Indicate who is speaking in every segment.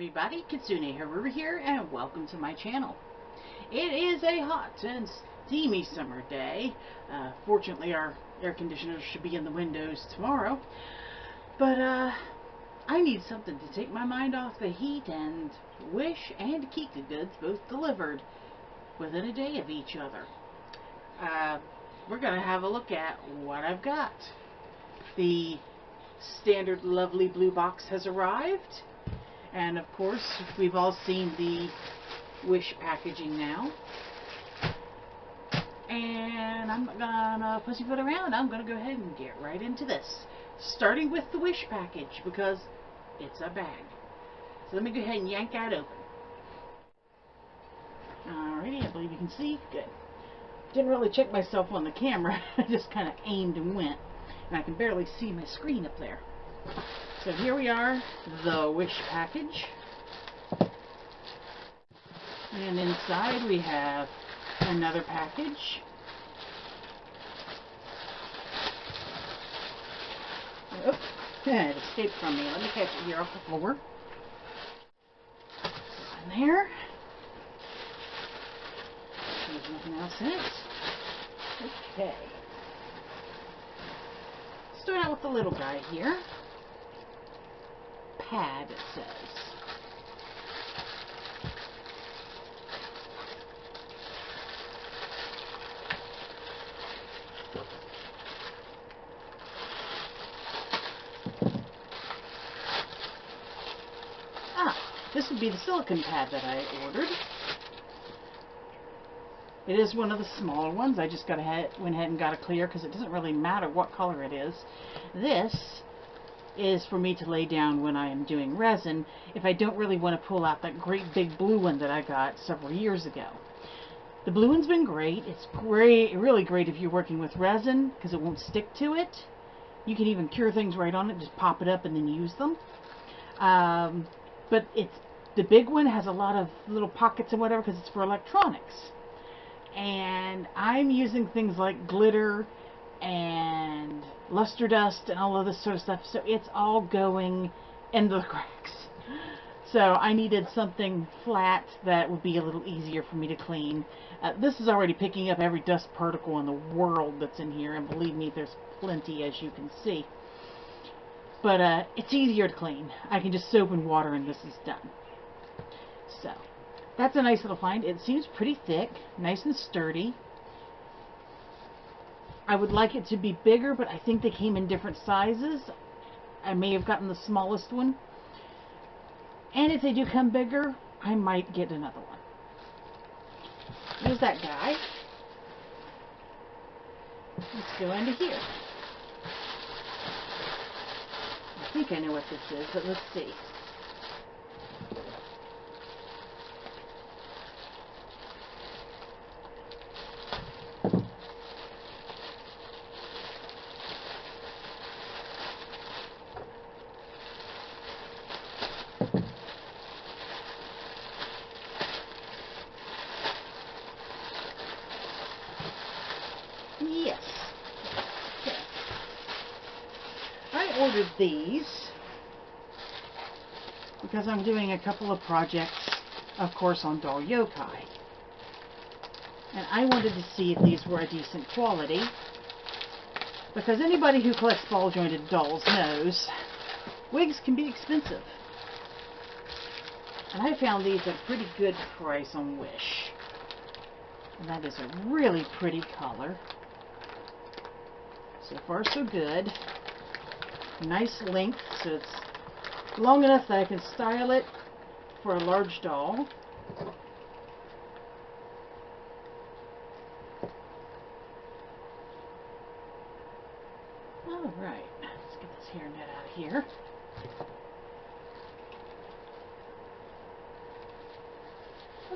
Speaker 1: everybody, Kitsune Haru here, and welcome to my channel. It is a hot and steamy summer day. Fortunately, our air conditioners should be in the windows tomorrow. But I need something to take my mind off the heat, and Wish and Kika Goods both delivered within a day of each other. We're going to have a look at what I've got. The standard lovely blue box has arrived. And of course, we've all seen the Wish packaging now. And I'm not gonna pussyfoot around. I'm gonna go ahead and get right into this. Starting with the Wish package, because it's a bag. So let me go ahead and yank that open. Alrighty, I believe you can see. Good. Didn't really check myself on the camera. I just kind of aimed and went. And I can barely see my screen up there. So here we are, the Wish package. And inside we have another package. Oh, it escaped from me. Let me catch it here off the floor. In there. There's nothing else in it. Okay. Start out with the little guy here. Pad, it says. This would be the silicone pad that I ordered. It is one of the smaller ones. I just went ahead and got a clear because it doesn't really matter what color it is. This is for me to lay down when I am doing resin if I don't really want to pull out that great big blue one that I got several years ago. The blue one's been great. It's great, really great if you're working with resin because it won't stick to it. You can even cure things right on it, just pop it up and then use them. But the big one has a lot of little pockets and whatever because it's for electronics. And I'm using things like glitter and luster dust and all of this sort of stuff, so it's all going into the cracks. So I needed something flat that would be a little easier for me to clean. This is already picking up every dust particle in the world that's in here, and believe me, there's plenty, as you can see. But it's easier to clean. I can just soap and water and this is done. So that's a nice little find. It seems pretty thick, nice and sturdy. I would like it to be bigger, but I think they came in different sizes. I may have gotten the smallest one. And if they do come bigger, I might get another one. There's that guy. Let's go into here. I think I know what this is, but let's see. Yes. Okay. I ordered these because I'm doing a couple of projects, of course, on DOLL YOKAI. And I wanted to see if these were a decent quality, because anybody who collects ball-jointed dolls knows wigs can be expensive. And I found these at a pretty good price on Wish. And that is a really pretty color. So far, so good. Nice length, so it's long enough that I can style it for a large doll. Alright, let's get this hairnet out of here.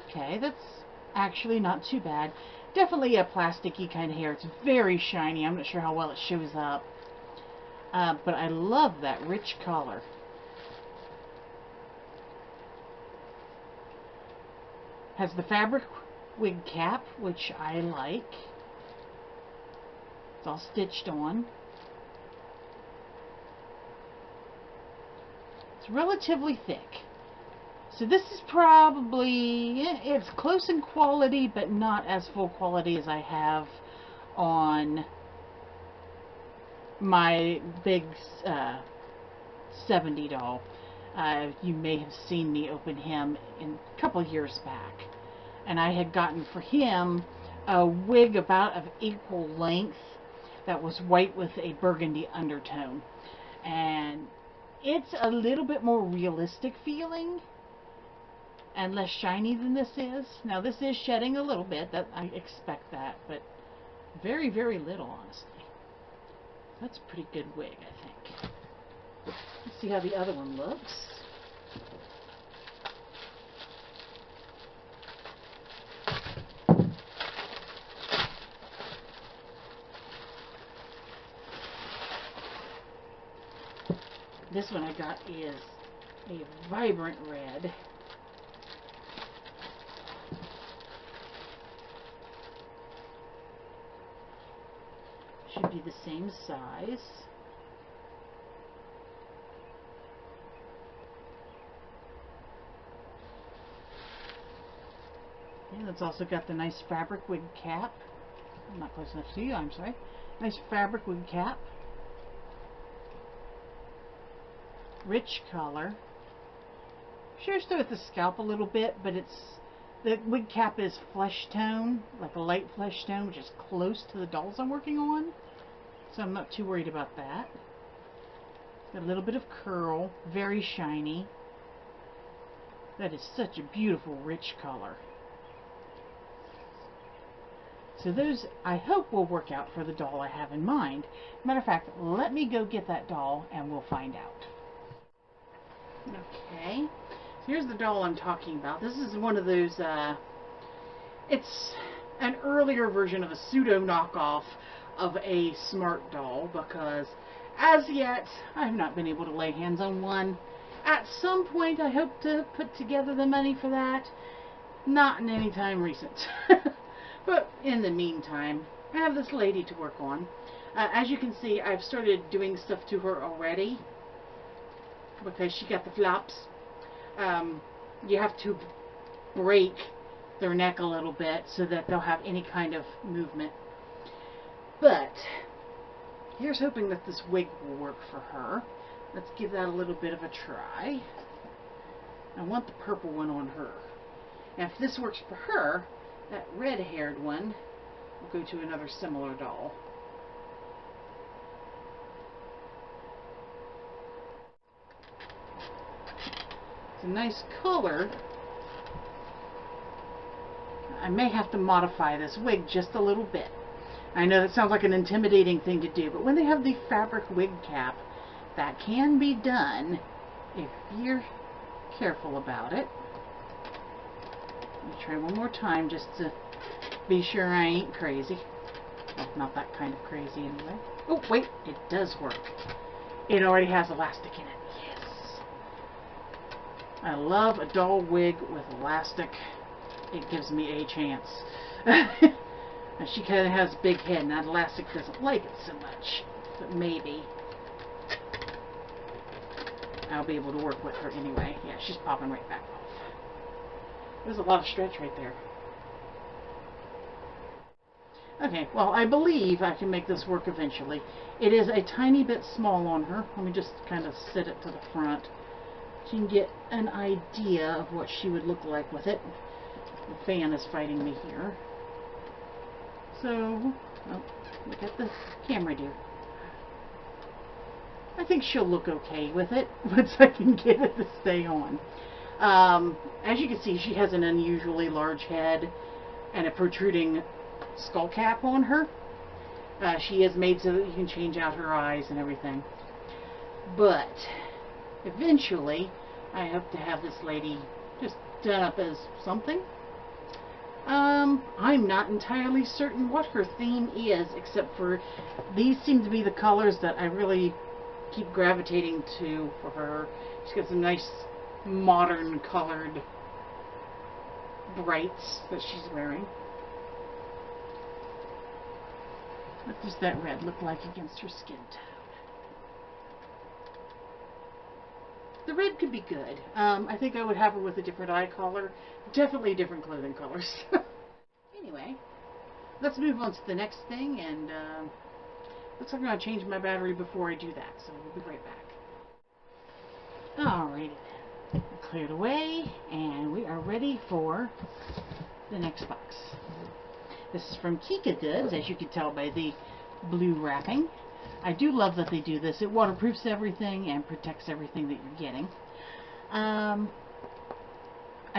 Speaker 1: Okay, that's actually not too bad. Definitely a plasticky kind of hair. It's very shiny. I'm not sure how well it shows up. But I love that rich color. Has the fabric wig cap, which I like. It's all stitched on. It's relatively thick. So this is probably, it's close in quality, but not as full quality as I have on my big 70 doll. You may have seen me open him in a couple years back. And I had gotten for him a wig about of equal length that was white with a burgundy undertone. And it's a little bit more realistic feeling and less shiny than this is. Now this is shedding a little bit, that I expect that, but very, very little, honestly. That's a pretty good wig, I think. Let's see how the other one looks. This one I got is a vibrant red. Should be the same size. And it's also got the nice fabric wig cap. I'm not close enough to you, I'm sorry. Nice fabric wig cap. Rich color. Shows through at the scalp a little bit, but the wig cap is flesh tone, like a light flesh tone, which is close to the dolls I'm working on. So I'm not too worried about that. Got a little bit of curl, very shiny. That is such a beautiful, rich color. So those, I hope, will work out for the doll I have in mind. Matter of fact, let me go get that doll and we'll find out. Okay, so here's the doll I'm talking about. This is one of those, it's an earlier version of a pseudo knockoff of a smart doll, because as yet I've not been able to lay hands on one. At some point I hope to put together the money for that. Not in any time recent. But in the meantime, I have this lady to work on. As you can see, I've started doing stuff to her already, because she got the flops. You have to break their neck a little bit so that they'll have any kind of movement. But here's hoping that this wig will work for her. Let's give that a little bit of a try. I want the purple one on her. And if this works for her, that red-haired one will go to another similar doll. It's a nice color. I may have to modify this wig just a little bit. I know that sounds like an intimidating thing to do, but when they have the fabric wig cap, that can be done if you're careful about it. Let me try one more time just to be sure I ain't crazy. Well, not that kind of crazy anyway. Oh, wait, it does work. It already has elastic in it. Yes. I love a doll wig with elastic. It gives me a chance. And she kind of has a big head, and that elastic doesn't like it so much. But maybe I'll be able to work with her anyway. Yeah, she's popping right back off. There's a lot of stretch right there. Okay, well, I believe I can make this work eventually. It is a tiny bit small on her. Let me just kind of sit it to the front so you can get an idea of what she would look like with it. The fan is fighting me here. So, oh, look at the camera do. I think she'll look okay with it once I can get it to stay on. As you can see, she has an unusually large head and a protruding skull cap on her. She is made so that you can change out her eyes and everything. But eventually, I hope to have this lady just done up as something. I'm not entirely certain what her theme is, except for these seem to be the colors that I really keep gravitating to for her. She's got some nice modern colored brights that she's wearing. What does that red look like against her skin tone? The red could be good. I think I would have her with a different eye color. Definitely different clothing colors. Anyway, let's move on to the next thing, and looks like I'm going to change my battery before I do that, so we'll be right back. Alrighty then. Cleared away, and we are ready for the next box. This is from Kika Goods, as you can tell by the blue wrapping. I do love that they do this. It waterproofs everything and protects everything that you're getting. I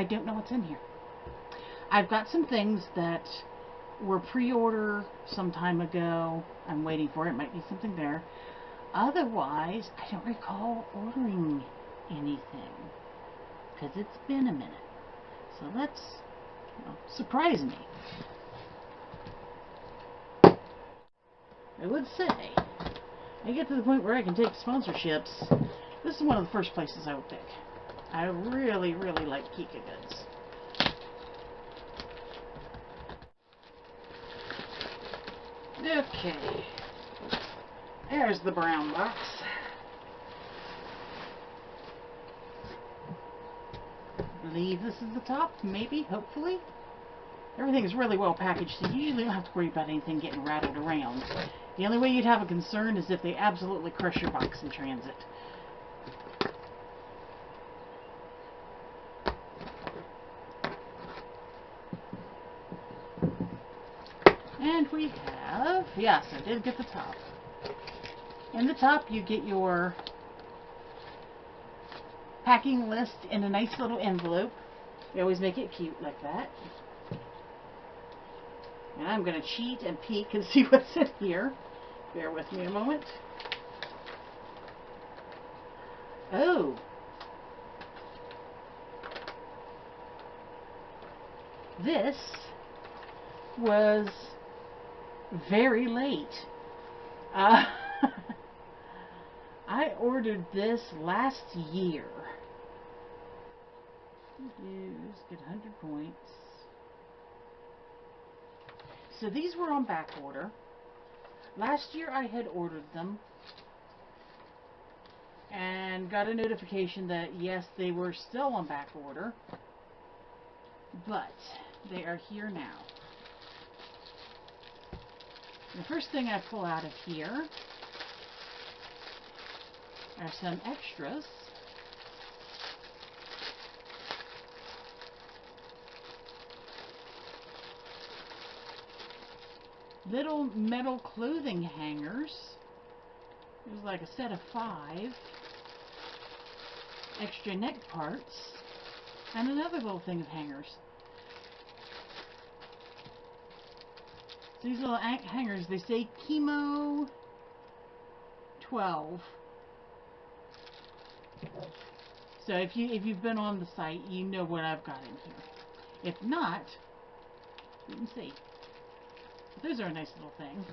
Speaker 1: don't know what's in here. I've got some things that were pre-order some time ago. I'm waiting for it. Might be something there. Otherwise, I don't recall ordering anything because it's been a minute. So let's surprise me. I would say, I get to the point where I can take sponsorships. This is one of the first places I would pick. I really, really like Kika Goods. Okay. There's the brown box. I believe this is the top, maybe, hopefully. Everything is really well packaged, so you usually don't have to worry about anything getting rattled around. The only way you'd have a concern is if they absolutely crush your box in transit. And we have, yes, I did get the top. In the top, you get your packing list in a nice little envelope. They always make it cute like that. And I'm going to cheat and peek and see what's in here. Bear with me a moment. Oh. This was very late. I ordered this last year. Use, get 100 points. So these were on back order. Last year I had ordered them and got a notification that yes, they were still on back order, but they are here now. The first thing I pull out of here are some extras. Little metal clothing hangers. There's like a set of 5. Extra neck parts. And another little thing of hangers. So these little hangers, they say Chemo 12. So if you've been on the site, you know what I've got in here. If not, you can see. Those are a nice little thing.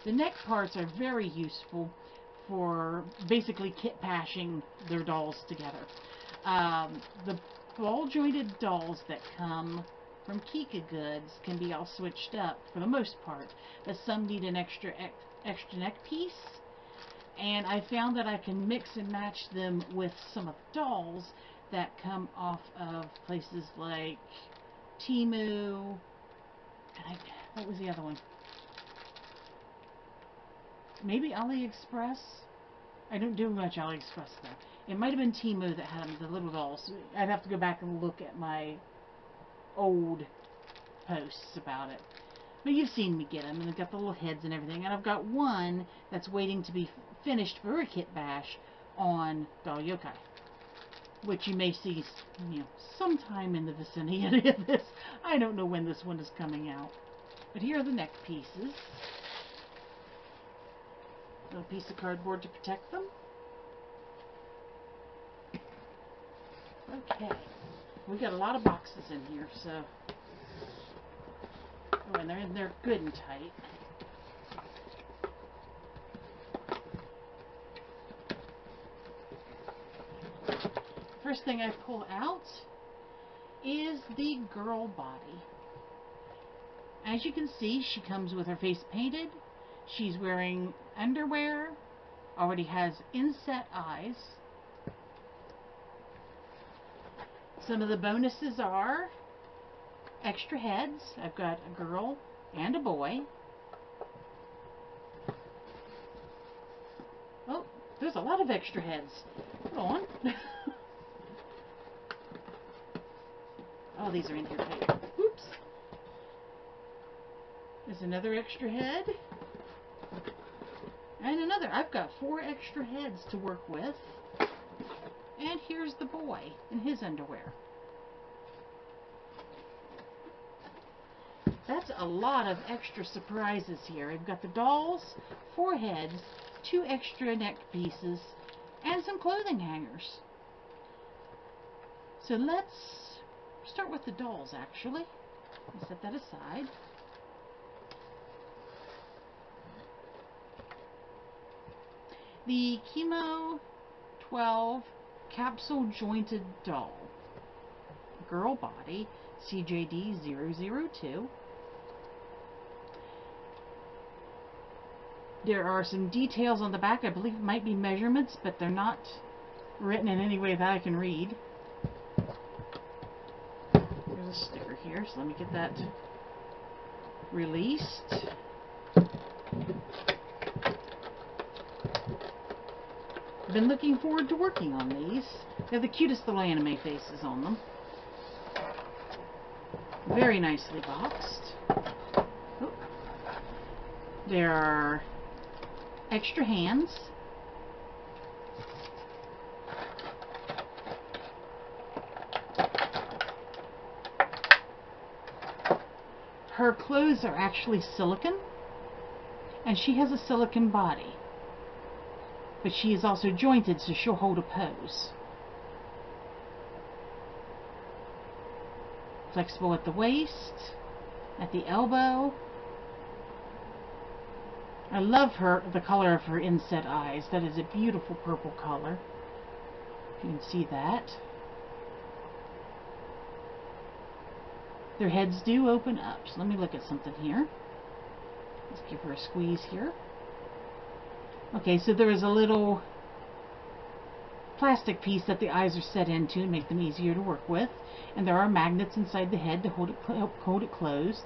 Speaker 1: The neck parts are very useful for basically kit pashing their dolls together. The ball jointed dolls that come from Kika Goods can be all switched up for the most part, but some need an extra neck piece. And I found that I can mix and match them with some of the dolls that come off of places like Temu. And what was the other one? Maybe AliExpress? I don't do much AliExpress though. It might have been Temu that had them, the little dolls. I'd have to go back and look at my old posts about it. But you've seen me get them, and they've got the little heads and everything. And I've got one that's waiting to be finished for a kit bash on DOLL YOKAI, which you may see, sometime in the vicinity of this. I don't know when this one is coming out. But here are the neck pieces. A little piece of cardboard to protect them. Okay. We got a lot of boxes in here, so... Oh, and they're good and tight. First thing I pull out is the girl body. As you can see, she comes with her face painted. She's wearing underwear, already has inset eyes, Some of the bonuses are extra heads. I've got a girl and a boy. Oh, there's a lot of extra heads. Hold on. Oh, these are in here too. Oops. There's another extra head. And another. I've got 4 extra heads to work with. And here's the boy in his underwear. That's a lot of extra surprises here. I've got the dolls, 4 heads, 2 extra neck pieces, and some clothing hangers. So let's start with the dolls, actually. I'll set that aside. The Chemo 12 capsule jointed doll. Girl body, CJD 002. There are some details on the back. I believe it might be measurements, but they're not written in any way that I can read. There's a sticker here, so let me get that released. I've been looking forward to working on these. They have the cutest little anime faces on them. Very nicely boxed. Oh. There are extra hands. Her clothes are actually silicone, and she has a silicone body. But she is also jointed, so she'll hold a pose. Flexible at the waist, at the elbow. I love the color of her inset eyes. That is a beautiful purple color. If you can see that. Their heads do open up. So let me look at something here. Let's give her a squeeze here. Okay, so there is a little plastic piece that the eyes are set into to make them easier to work with. And there are magnets inside the head to help hold it closed.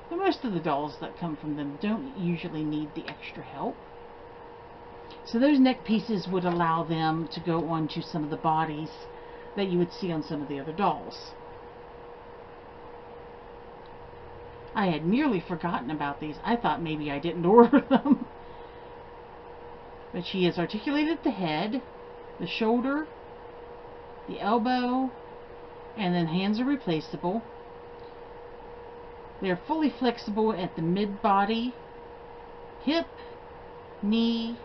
Speaker 1: But most of the dolls that come from them don't usually need the extra help. So those neck pieces would allow them to go onto some of the bodies that you would see on some of the other dolls. I had nearly forgotten about these. I thought maybe I didn't order them. But she is articulated at the head, the shoulder, the elbow, and then hands are replaceable. They're fully flexible at the mid-body, hip, knee,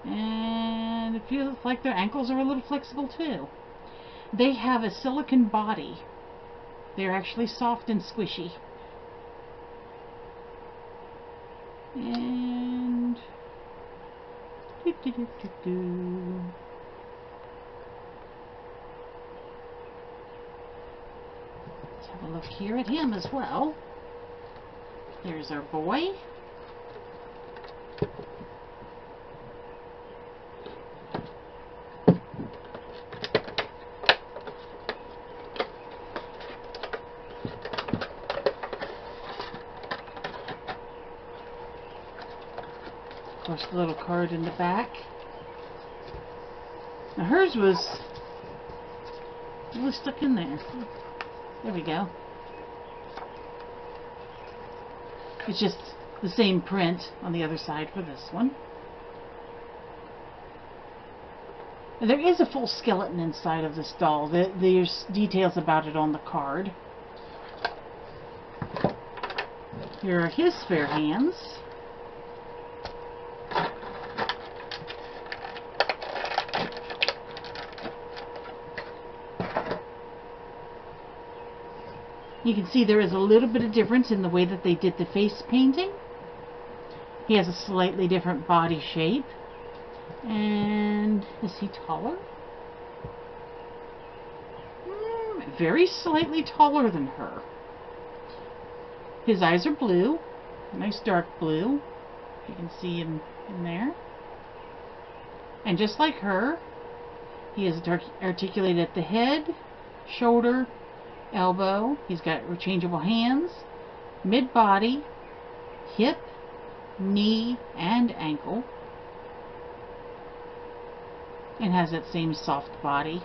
Speaker 1: and it feels like their ankles are a little flexible too. They have a silicone body. They're actually soft and squishy. And let's have a look here at him as well. There's our boy. Of course, the little card in the back. Now hers was really stuck in there. There we go. It's just the same print on the other side for this one. And there is a full skeleton inside of this doll. There's details about it on the card. Here are his spare hands. You can see there is a little bit of difference in the way that they did the face painting. He has a slightly different body shape. And is he taller? Very slightly taller than her. His eyes are blue. Nice dark blue. You can see him in there. And just like her, he is articulated at the head, shoulder, elbow. He's got rechangeable hands, mid-body, hip, knee, and ankle. And has that same soft body.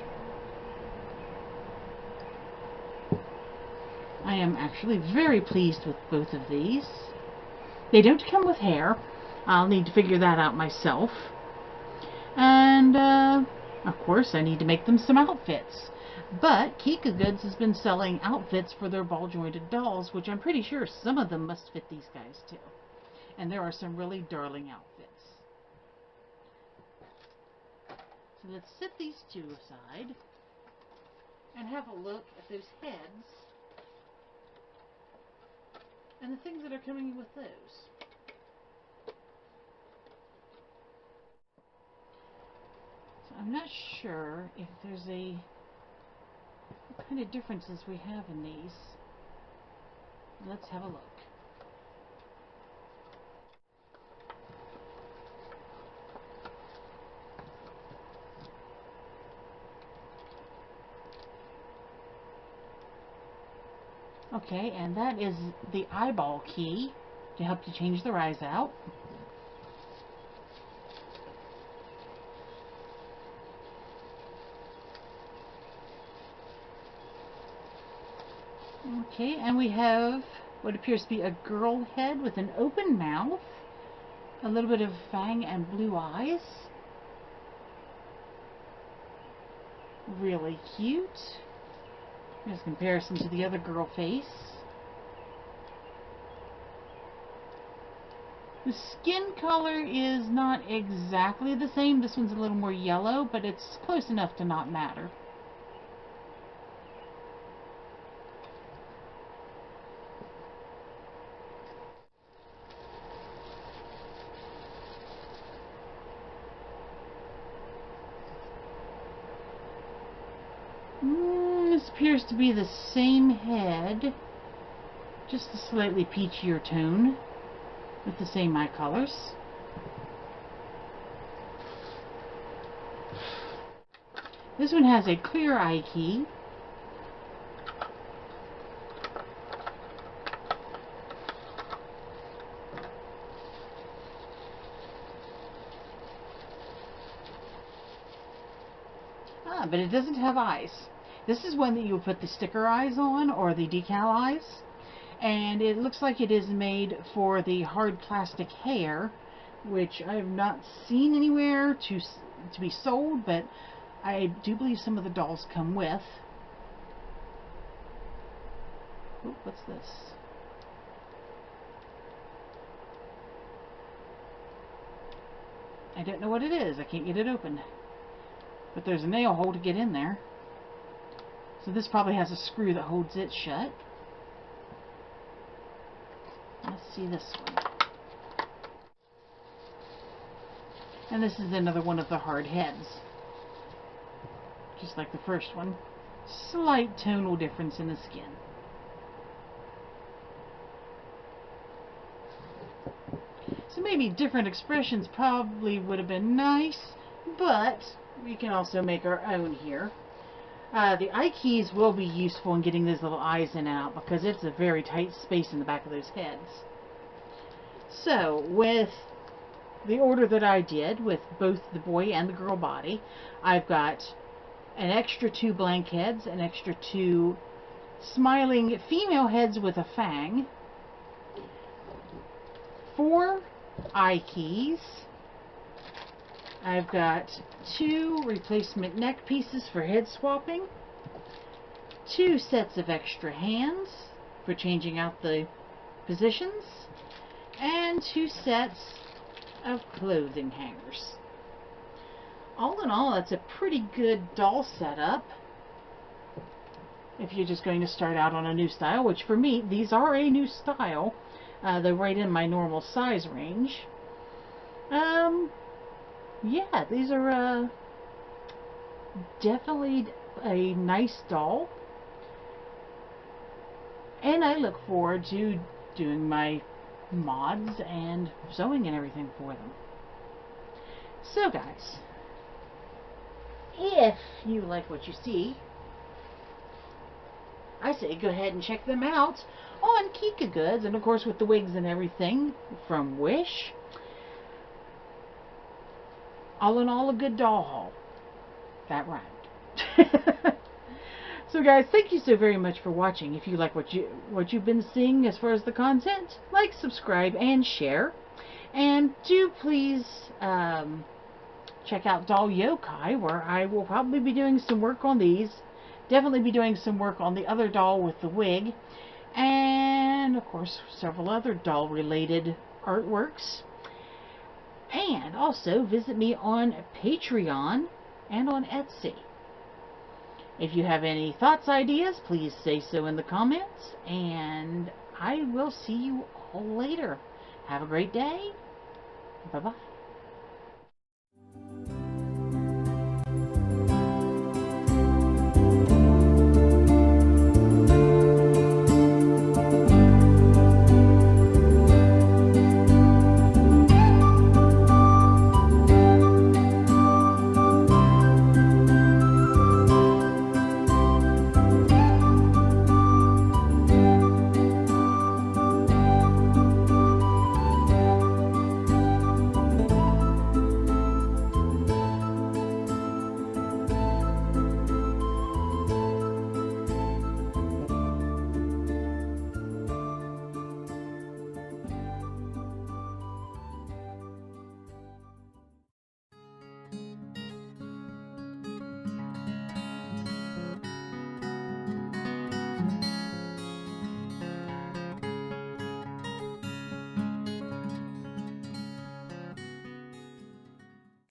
Speaker 1: I am actually very pleased with both of these. They don't come with hair. I'll need to figure that out myself. And, of course, I need to make them some outfits. But Kika Goods has been selling outfits for their ball-jointed dolls, which I'm pretty sure some of them must fit these guys too. And there are some really darling outfits. So let's set these two aside and have a look at those heads and the things that are coming with those. So I'm not sure if there's what kind of differences we have in these. Let's have a look. Okay, and that is the eyeball key to help you change their eyes out. Okay, and we have what appears to be a girl head with an open mouth, a little bit of fang and blue eyes. Really cute. Here's a comparison to the other girl face. The skin color is not exactly the same. This one's a little more yellow, but it's close enough to not matter. This appears to be the same head, just a slightly peachier tone with the same eye colors. This one has a clear eye key. But it doesn't have eyes. This is one that you would put the sticker eyes on, or the decal eyes. And it looks like it is made for the hard plastic hair, which I have not seen anywhere to be sold, but I do believe some of the dolls come with. Oh, what's this? I don't know what it is. I can't get it open. But there's a nail hole to get in there. So this probably has a screw that holds it shut. Let's see this one. And this is another one of the hard heads. Just like the first one. Slight tonal difference in the skin. So maybe different expressions probably would have been nice, but we can also make our own here. The eye keys will be useful in getting those little eyes in and out, because it's a very tight space in the back of those heads. So, with the order that I did, with both the boy and the girl body, I've got an extra 2 blank heads, an extra 2 smiling female heads with a fang, 4 eye keys. I've got 2 replacement neck pieces for head swapping, 2 sets of extra hands for changing out the positions, and 2 sets of clothing hangers. All in all, that's a pretty good doll setup if you're just going to start out on a new style, which for me, these are a new style. They're right in my normal size range. Yeah, these are definitely a nice doll, and I look forward to doing my mods and sewing and everything for them. So guys, if you like what you see, I say go ahead and check them out on Kika Goods, and of course with the wigs and everything from Wish. All in all, a good doll haul. That rhymed. So guys, thank you so very much for watching. If you like what you've been seeing as far as the content, like, subscribe, and share. And do please check out Doll Yokai, where I will probably be doing some work on these. Definitely be doing some work on the other doll with the wig. And of course several other doll related artworks. And also visit me on Patreon and on Etsy. If you have any thoughts, ideas, please say so in the comments, and I will see you all later. Have a great day. Bye-bye.